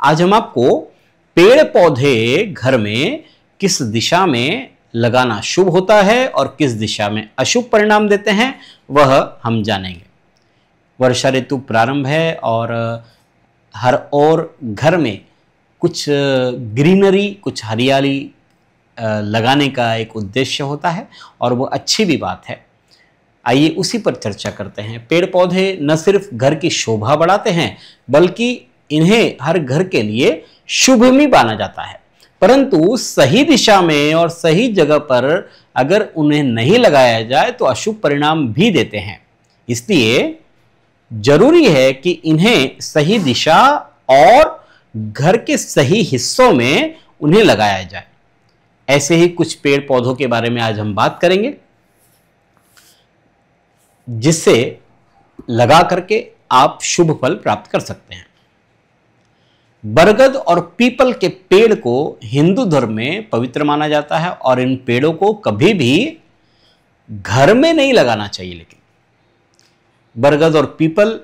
आज हम आपको पेड़ पौधे घर में किस दिशा में लगाना शुभ होता है और किस दिशा में अशुभ परिणाम देते हैं वह हम जानेंगे। वर्षा ऋतु प्रारंभ है और हर ओर घर में कुछ ग्रीनरी, कुछ हरियाली लगाने का एक उद्देश्य होता है और वो अच्छी भी बात है। आइए उसी पर चर्चा करते हैं। पेड़ पौधे न सिर्फ घर की शोभा बढ़ाते हैं बल्कि इन्हें हर घर के लिए शुभ भी माना जाता है, परंतु सही दिशा में और सही जगह पर अगर उन्हें नहीं लगाया जाए तो अशुभ परिणाम भी देते हैं। इसलिए जरूरी है कि इन्हें सही दिशा और घर के सही हिस्सों में उन्हें लगाया जाए। ऐसे ही कुछ पेड़ पौधों के बारे में आज हम बात करेंगे जिससे लगा करके आप शुभ फल प्राप्त कर सकते हैं। बरगद और पीपल के पेड़ को हिंदू धर्म में पवित्र माना जाता है और इन पेड़ों को कभी भी घर में नहीं लगाना चाहिए। लेकिन बरगद और पीपल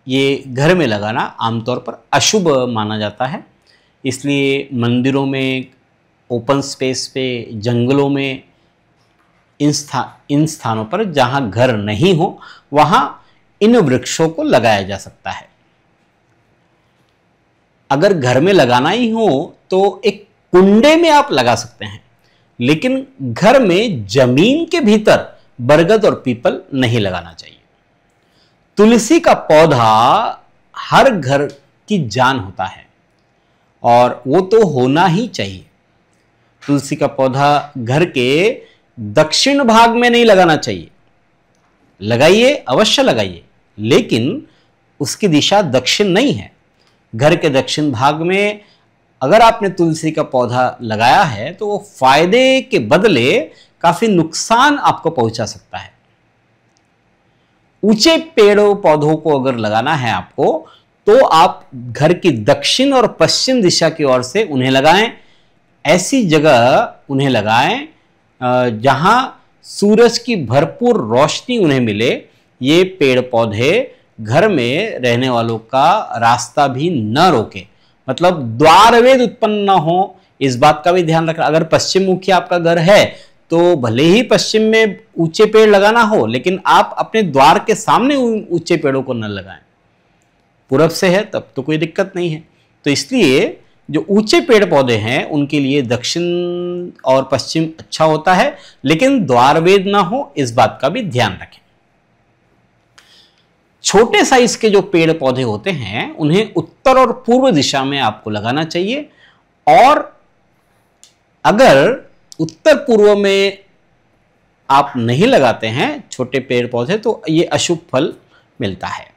ये घर में लगाना आमतौर पर अशुभ माना जाता है, इसलिए मंदिरों में, ओपन स्पेस पे, जंगलों में, इन स्थानों पर जहां घर नहीं हो वहां इन वृक्षों को लगाया जा सकता है। अगर घर में लगाना ही हो तो एक कुंडे में आप लगा सकते हैं, लेकिन घर में जमीन के भीतर बरगद और पीपल नहीं लगाना चाहिए। तुलसी का पौधा हर घर की जान होता है और वो तो होना ही चाहिए। तुलसी का पौधा घर के दक्षिण भाग में नहीं लगाना चाहिए। लगाइए, अवश्य लगाइए, लेकिन उसकी दिशा दक्षिण नहीं है। घर के दक्षिण भाग में अगर आपने तुलसी का पौधा लगाया है तो वो फायदे के बदले काफी नुकसान आपको पहुंचा सकता है। ऊंचे पेड़ों पौधों को अगर लगाना है आपको तो आप घर की दक्षिण और पश्चिम दिशा की ओर से उन्हें लगाएं। ऐसी जगह उन्हें लगाएं जहां सूरज की भरपूर रोशनी उन्हें मिले। ये पेड़ पौधे घर में रहने वालों का रास्ता भी न रोके, मतलब द्वारवेद उत्पन्न न हो, इस बात का भी ध्यान रखना। अगर पश्चिम मुखी आपका घर है तो भले ही पश्चिम में ऊंचे पेड़ लगाना हो, लेकिन आप अपने द्वार के सामने ऊंचे पेड़ों को न लगाएं। पूरब से है तब तो कोई दिक्कत नहीं है। तो इसलिए जो ऊंचे पेड़ पौधे हैं उनके लिए दक्षिण और पश्चिम अच्छा होता है, लेकिन द्वारवेद ना हो, इस बात का भी ध्यान रखें। छोटे साइज के जो पेड़ पौधे होते हैं उन्हें उत्तर और पूर्व दिशा में आपको लगाना चाहिए, और अगर उत्तर पूर्व में आप नहीं लगाते हैं छोटे पेड़ पौधे तो ये अशुभ फल मिलता है।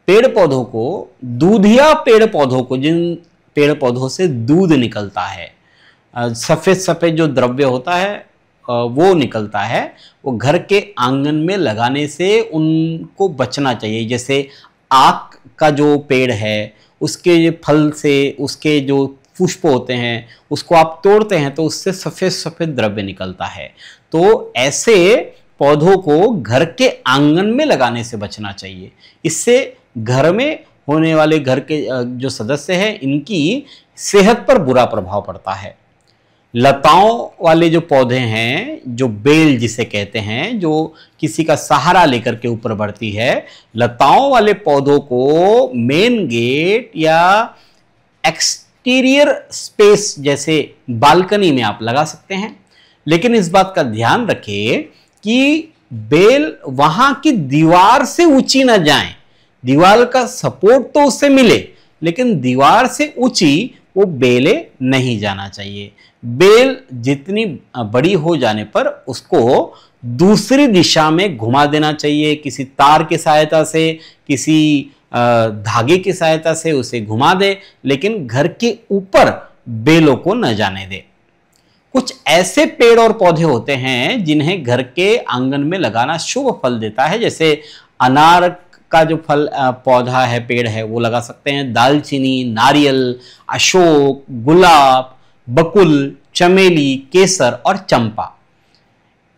पेड़ पौधों को, दूधिया पेड़ पौधों को, जिन पेड़ पौधों से दूध निकलता है, सफेद सफेद जो द्रव्य होता है वो निकलता है, वो घर के आंगन में लगाने से उनको बचना चाहिए। जैसे आक का जो पेड़ है उसके फल से, उसके जो पुष्प होते हैं उसको आप तोड़ते हैं तो उससे सफेद सफेद द्रव्य निकलता है। तो ऐसे पौधों को घर के आंगन में लगाने से बचना चाहिए। इससे घर में होने वाले, घर के जो सदस्य हैं, इनकी सेहत पर बुरा प्रभाव पड़ता है। लताओं वाले जो पौधे हैं, जो बेल जिसे कहते हैं, जो किसी का सहारा लेकर के ऊपर बढ़ती है, लताओं वाले पौधों को मेन गेट या एक्सटीरियर स्पेस जैसे बालकनी में आप लगा सकते हैं। लेकिन इस बात का ध्यान रखें कि बेल वहां की दीवार से ऊंची ना जाए। दीवार का सपोर्ट तो उससे मिले, लेकिन दीवार से ऊंची वो बेले नहीं जाना चाहिए। बेल जितनी बड़ी हो जाने पर उसको दूसरी दिशा में घुमा देना चाहिए, किसी तार की सहायता से, किसी धागे की सहायता से उसे घुमा दे, लेकिन घर के ऊपर बेलों को न जाने दे। कुछ ऐसे पेड़ और पौधे होते हैं जिन्हें घर के आंगन में लगाना शुभ फल देता है। जैसे अनार का जो फल पौधा है, पेड़ है, वो लगा सकते हैं। दालचीनी, नारियल, अशोक, गुलाब, बकुल, चमेली, केसर और चंपा,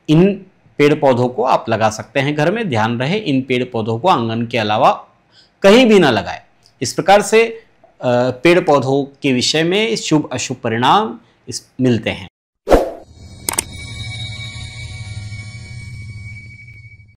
इन पेड़ पौधों को आप लगा सकते हैं घर में। ध्यान रहे इन पेड़ पौधों को आंगन के अलावा कहीं भी ना लगाएं। इस प्रकार से पेड़ पौधों के विषय में शुभ अशुभ परिणाम मिलते हैं।